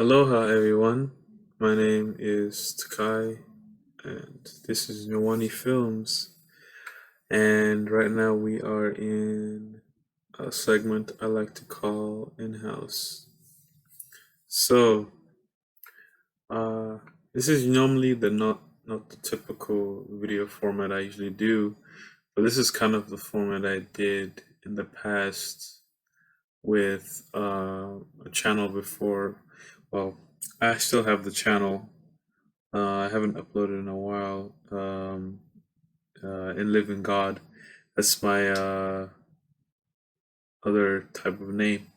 Aloha everyone, my name is Takai and this is Nwani Films, and right now we are in a segment I like to call In-House. So, uh, this is normally the not the typical video format I usually do, but this is kind of the format I did in the past with a channel before. Well, I still have the channel. I haven't uploaded in a while. In Living God, that's my other type of name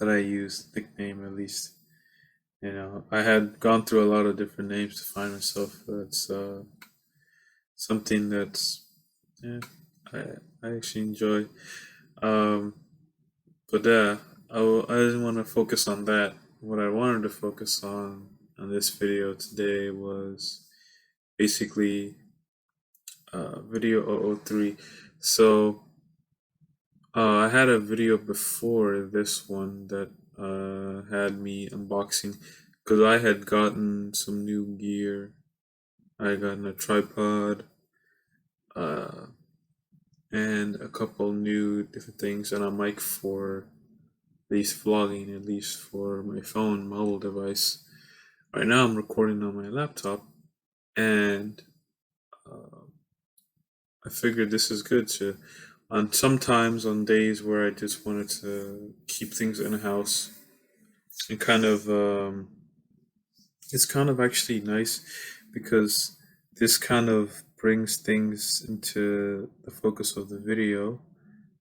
that I use, nickname at least. I had gone through a lot of different names to find myself. That's something that's yeah, I I actually enjoy. Um, but I didn't want to focus on that. What I wanted to focus on this video today was basically video 003. So I had a video before this one that had me unboxing because I had gotten some new gear. I gotten a tripod uh, and a couple new different things and a mic for at least vlogging, at least for my phone, mobile device. Right now I'm recording on my laptop, and uh, I figured this is good to, on sometimes on days where I just wanted to keep things in the house and it's kind of actually nice because this kind of brings things into the focus of the video.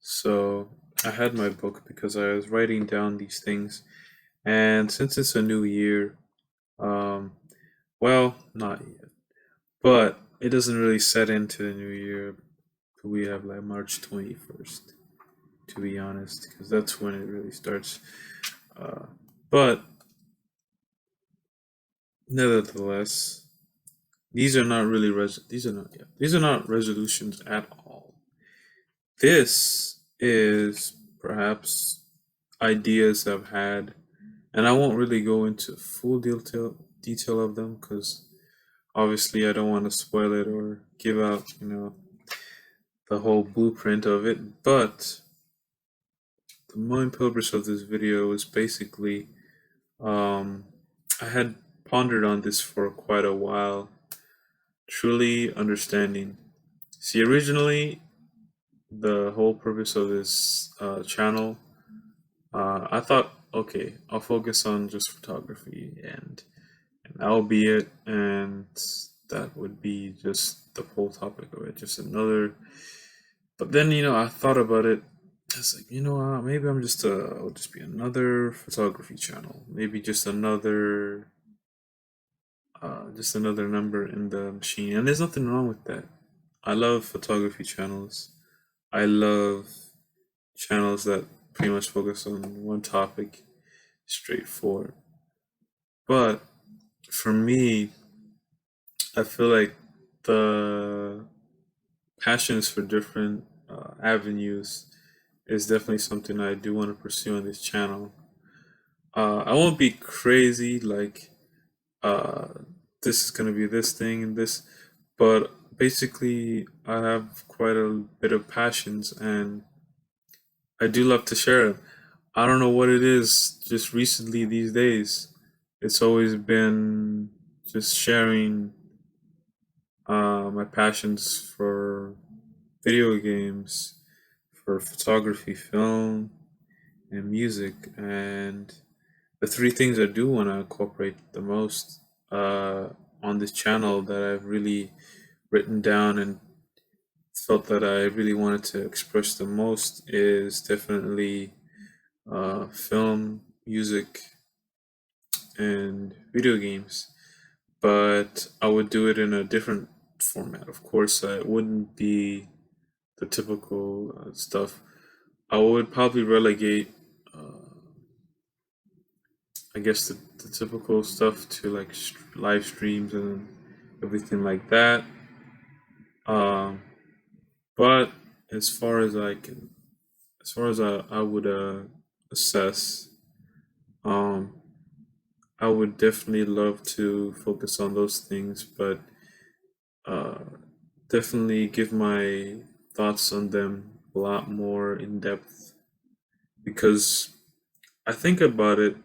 So I had my book because I was writing down these things, and since it's a new year, um, well, not yet, but it doesn't really set into the new year. We have like March 21st, to be honest, because that's when it really starts. Uh, but nevertheless, these are not really these are not resolutions at all. This is perhaps ideas I've had, and I won't really go into full detail of them because obviously I don't want to spoil it or give out, the whole blueprint of it. But the main purpose of this video is basically, um, I had pondered on this for quite a while, truly understanding. See, originally, the whole purpose of this channel, I thought, okay, I'll focus on just photography, and that'll be it, and that would be just the whole topic of it, just another. But then, I thought about it. I was like, maybe I'll just be another photography channel. Maybe just another number in the machine. And there's nothing wrong with that. I love photography channels. I love channels that pretty much focus on one topic, straightforward. But for me, I feel like the passions for different avenues is definitely something I do want to pursue on this channel. I won't be crazy like uh, this is going to be this thing and this, but basically, I have quite a bit of passions and I do love to share them. I don't know what it is, just recently these days, it's always been just sharing my passions for video games, for photography, film, and music. And the three things I do want to incorporate the most uh, on this channel that I've really written down and felt that I really wanted to express the most is definitely film, music, and video games. But I would do it in a different format. Of course, it wouldn't be the typical stuff. I would probably relegate, I guess, the typical stuff to like live streams and everything like that. Um, but as far as I can, as far as I would assess, um, I would definitely love to focus on those things, but uh, definitely give my thoughts on them a lot more in depth because I think about it.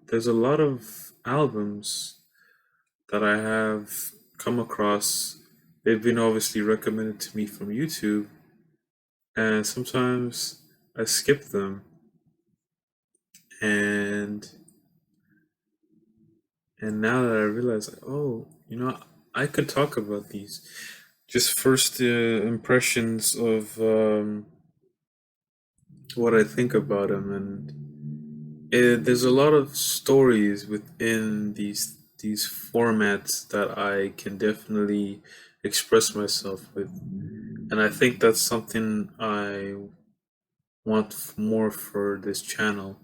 There's a lot of albums that I have come across. They've been obviously recommended to me from YouTube, and sometimes I skip them. And now that I realize, like, oh, I could talk about these. Just first impressions of what I think about them, and there's a lot of stories within these formats that I can definitely express myself with, and I think that's something I want more for this channel.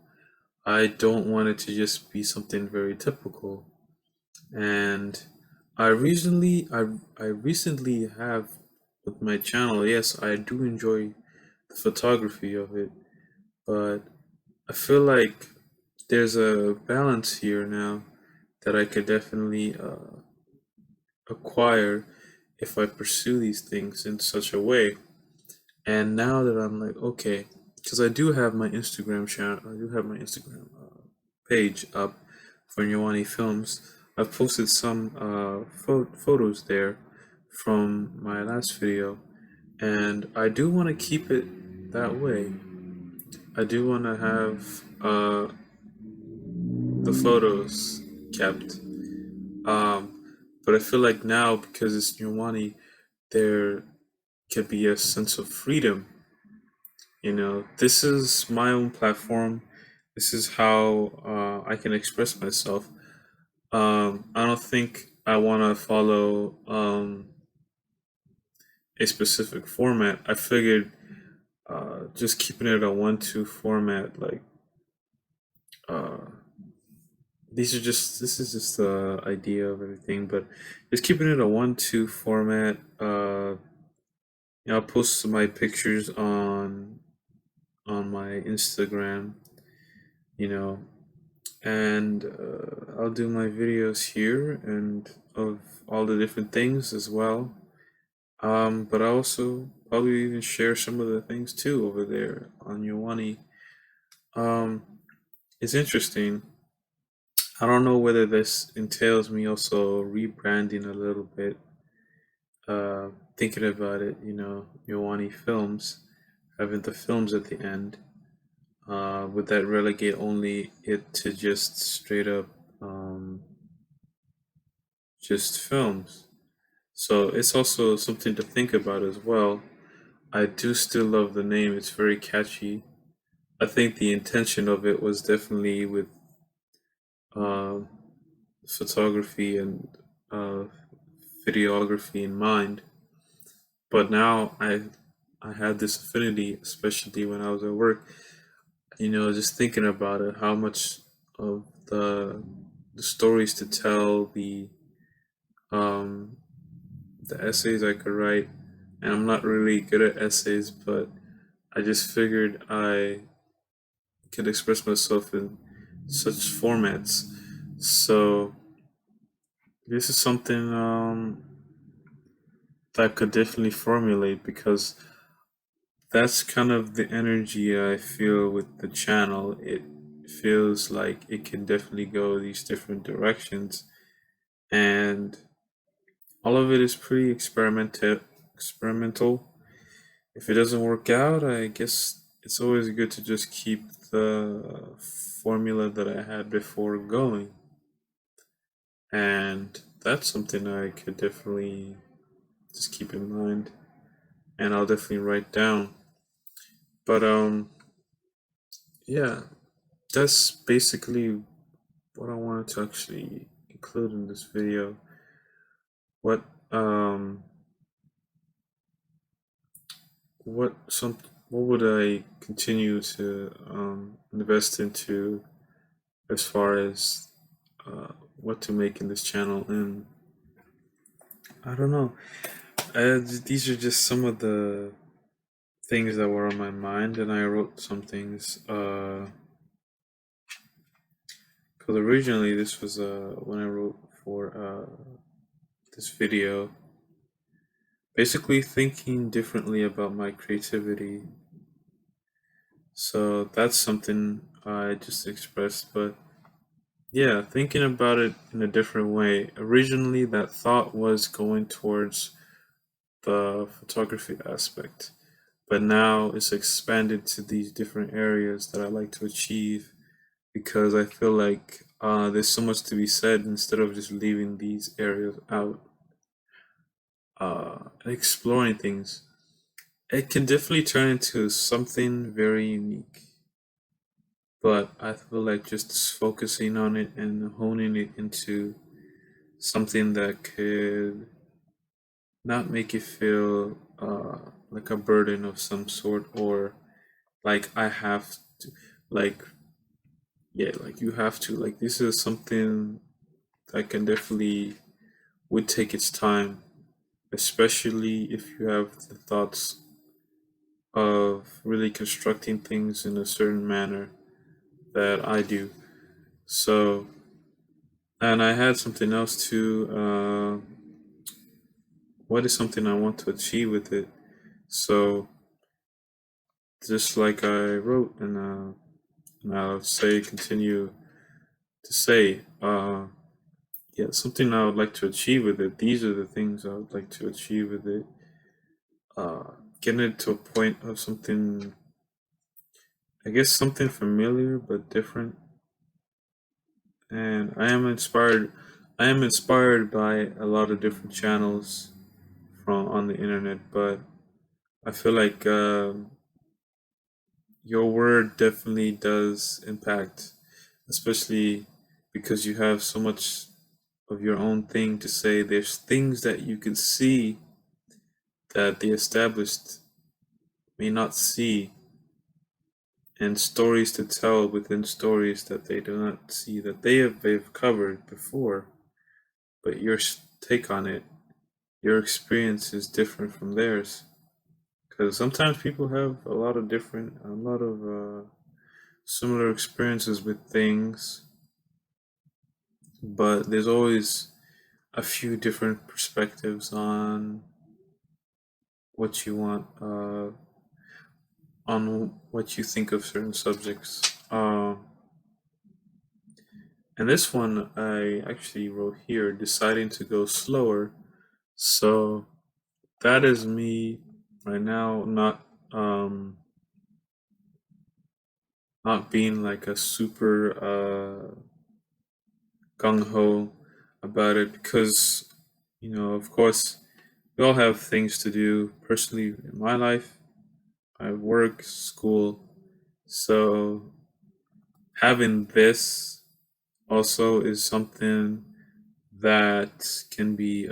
I don't want it to just be something very typical. And I recently have with my channel, yes, I do enjoy the photography of it, but I feel like there's a balance here now that I could definitely acquire if I pursue these things in such a way. And now that I'm like, okay, because I do have my Instagram channel, I do have my Instagram page up for Nyawani Films. I've posted some photos there from my last video, and I do want to keep it that way. I do want to have the photos kept, but I feel like now because it's Nyawani, there could be a sense of freedom. This is my own platform. This is how I can express myself. I don't think I want to follow a specific format. I figured just keeping it a 1-2 format, like uh, this is just the idea of everything, but just keeping it a 1-2 format. I'll post my pictures on my Instagram, you know, and I'll do my videos here and of all the different things as well. But I also probably even share some of the things too over there on Yoani. Um, it's interesting. I don't know whether this entails me also rebranding a little bit. Thinking about it, Yoani Films, having the films at the end. Would that relegate only it to just straight up just films? So it's also something to think about as well. I do still love the name, it's very catchy. I think the intention of it was definitely with uh, photography and uh, videography in mind. But now I had this affinity, especially when I was at work. Just thinking about it, how much of the stories to tell, um, the essays I could write, and I'm not really good at essays, but I just figured I could express myself in such formats. So this is something that could definitely formulate because that's kind of the energy I feel with the channel. It feels like it can definitely go these different directions, and all of it is pretty experimental. If it doesn't work out, I guess it's always good to just keep the formula that I had before going. And that's something I could definitely just keep in mind and I'll definitely write down. But yeah, that's basically what I wanted to actually include in this video. What um what some what would I continue to invest into as far as what to make in this channel, and I don't know. These are just some of the things that were on my mind, and I wrote some things Because originally this was when I wrote for this video, basically thinking differently about my creativity. So that's something I just expressed, but yeah, thinking about it in a different way. Originally, that thought was going towards the photography aspect, but now it's expanded to these different areas that I like to achieve because I feel like there's so much to be said instead of just leaving these areas out, and exploring things. It can definitely turn into something very unique, but I feel like just focusing on it and honing it into something that could not make you feel like a burden of some sort, or like I have to, like, yeah, like you have to, like, this is something that can definitely would take its time, especially if you have the thoughts of really constructing things in a certain manner that I do. So, and I had something else too. What is something I want to achieve with it? So, just like I wrote, and I'll say, continue to say, yeah, something I would like to achieve with it. These are the things I would like to achieve with it. Uh, Getting it to a point of something, I guess, something familiar but different. And I am inspired. I am inspired by a lot of different channels from on the internet, but I feel like your word definitely does impact, especially because you have so much of your own thing to say. There's things that you can see that the established may not see, and stories to tell within stories that they do not see, that they've covered before, but your take on it, your experience is different from theirs. Because sometimes people have a lot of similar experiences with things, but there's always a few different perspectives on what you want, on what you think of certain subjects. And this one I actually wrote here, deciding to go slower. So that is me right now, not being like a super gung ho about it, because of course we all have things to do. Personally, in my life, I work, school, so having this also is something that can be,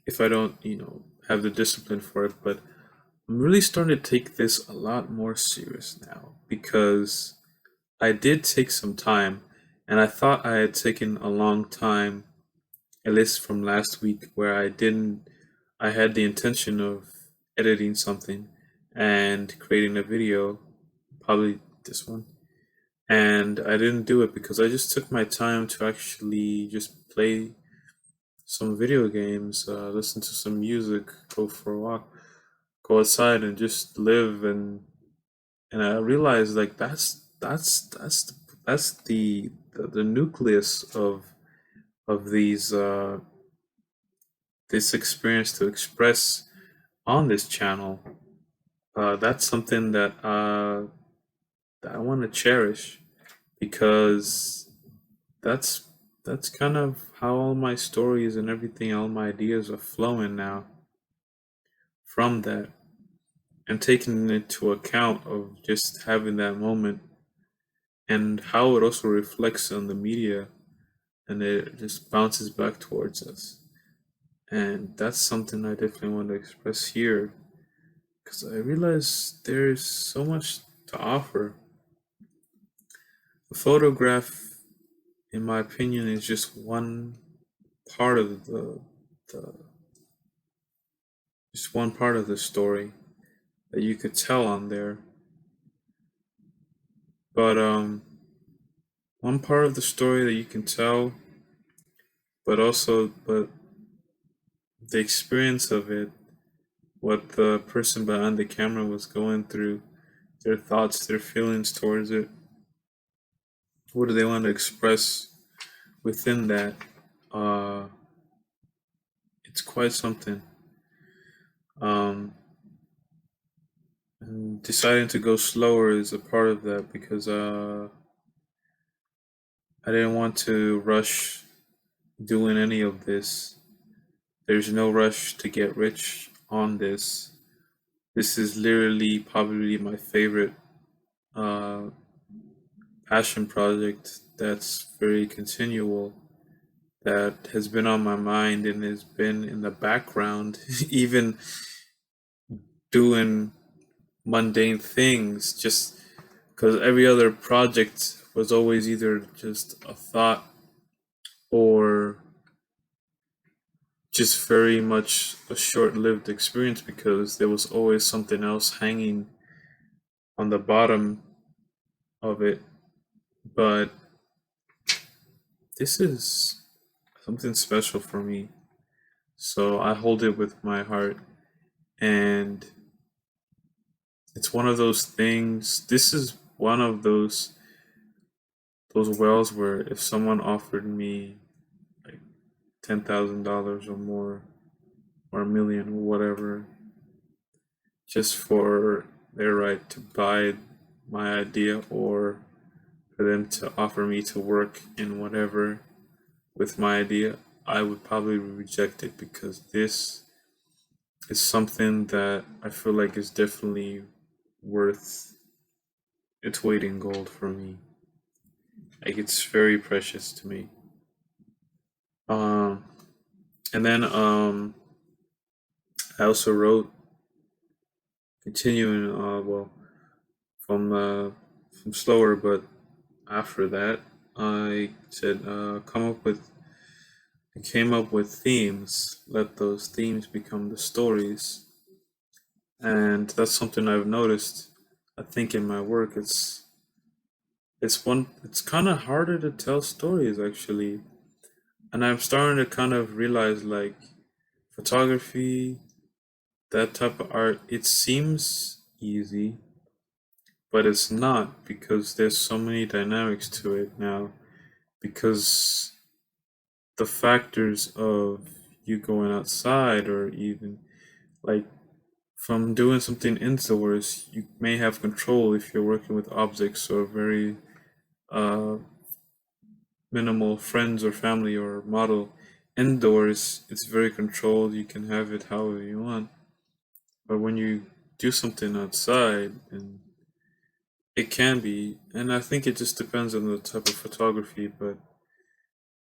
if I don't, have the discipline for it. But I'm really starting to take this a lot more serious now, because I did take some time, and I thought I had taken a long time, at least from last week, where I had the intention of editing something and creating a video, probably this one. And I didn't do it because I just took my time to actually just play some video games, listen to some music, go for a walk, go outside and just live. And I realized, like, that's the nucleus of this experience to express on this channel. That's something that I want to cherish, because that's that's kind of how all my stories and everything, all my ideas are flowing now from that, and taking into account of just having that moment, and how it also reflects on the media, and it just bounces back towards us. And that's something I definitely want to express here, because I realize there's so much to offer. A photograph, in my opinion, is just one part of the just one part of the story that you could tell on there. But one part of the story that you can tell, but the experience of it, what the person behind the camera was going through, their thoughts, their feelings towards it, what do they want to express within that? Uh, it's quite something. Um, and deciding to go slower is a part of that because I didn't want to rush doing any of this. There's no rush to get rich on this. This is literally probably my favorite uh, passion project that's very continual, that has been on my mind and has been in the background, even doing mundane things, just because every other project was always either just a thought or just very much a short lived experience because there was always something else hanging on the bottom of it. But this is something special for me. So I hold it with my heart. And it's one of those things. This is one of those wells where if someone offered me like $10,000 or more or a million or whatever just for their right to buy my idea or for them to offer me to work in whatever with my idea, I would probably reject it because this is something that I feel like is definitely worth its weight in gold for me. Like it's very precious to me. Um, and then I also wrote continuing from from slower, but after that I said came up with themes. Let those themes become the stories, and that's something I've noticed. I think in my work, it's kind of harder to tell stories actually, and I'm starting to kind of realize like photography, that type of art, it seems easy, but it's not because there's so many dynamics to it now. Because the factors of you going outside, or even like from doing something indoors, you may have control if you're working with objects or very uh, minimal friends or family or model. Indoors, it's very controlled. You can have it however you want. But when you do something outside, and it can be, and I think it just depends on the type of photography. But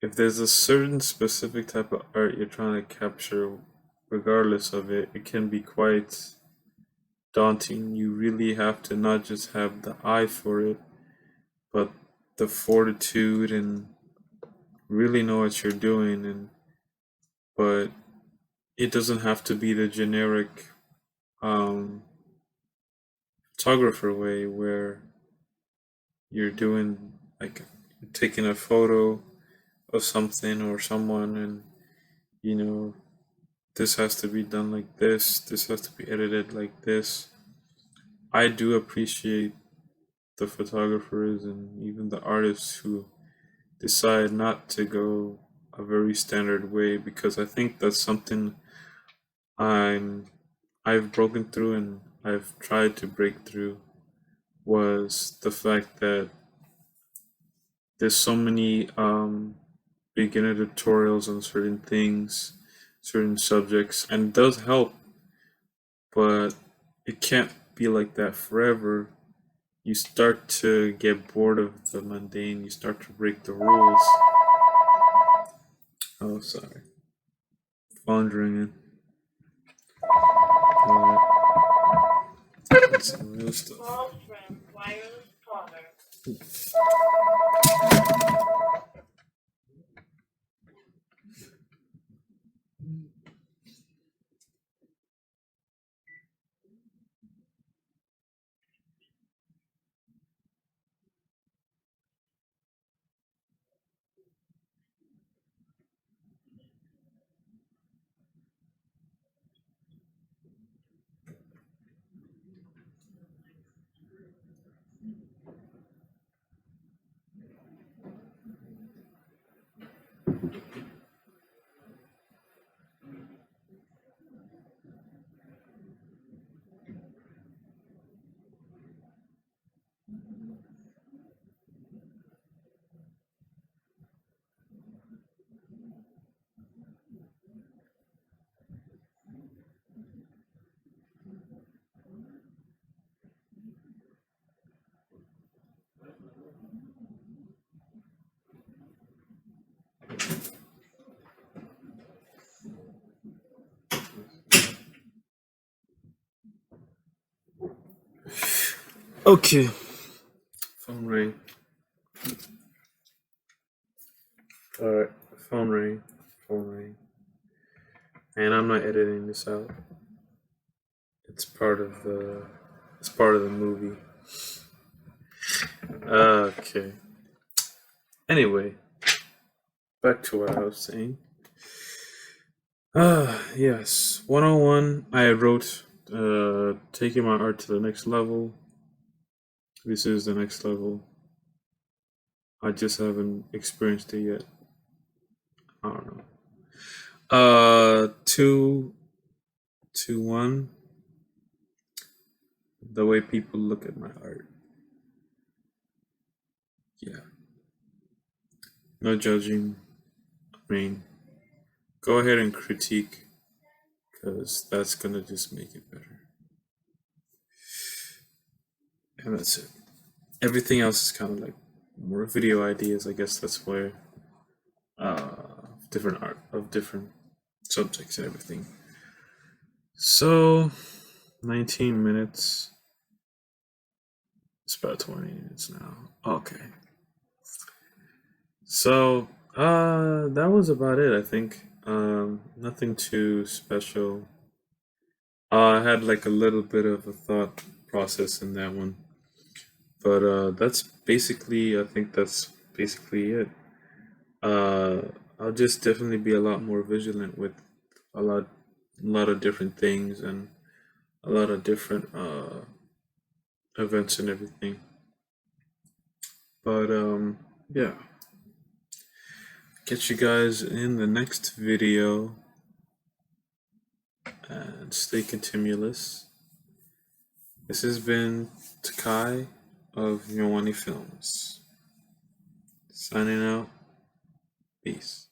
if there's a certain specific type of art you're trying to capture, regardless of it, it can be quite daunting. You really have to not just have the eye for it, but the fortitude and really know what you're doing. And but it doesn't have to be the generic um, photographer way where you're doing like taking a photo of something or someone, and you know this has to be done like this has to be edited like this. I do appreciate the photographers and even the artists who decide not to go a very standard way, because I think that's something I'm I've broken through and I've tried to break through, was the fact that there's so many beginner tutorials on certain things, certain subjects, and it does help, but it can't be like that forever. You start to get bored of the mundane, you start to break the rules. Oh, sorry. Phone ringing. Alright, that's some real stuff. Okay. Phone ring. Alright. Phone ring. Phone ring. And I'm not editing this out. It's part of the. It's part of the movie. Okay. Anyway, back to what I was saying. Yes. 101. I wrote taking my art to the next level. This is the next level. I just haven't experienced it yet. I don't know. 2-1. The way people look at my art. Yeah. No judging. I mean, go ahead and critique, because that's gonna just make it better. And that's it. Everything else is kind of like more video ideas. I guess that's where different art of different subjects and everything. So 19 minutes. It's about 20 minutes now. Okay. So that was about it, I think. Nothing too special. I had like a little bit of a thought process in that one. But that's basically, I think that's basically it. Uh, I'll just definitely be a lot more vigilant with a lot, a lot of different things and a lot of different events and everything. But yeah, catch you guys in the next video and stay continuous. This has been Takai of Nyawani Films. Signing out. Peace.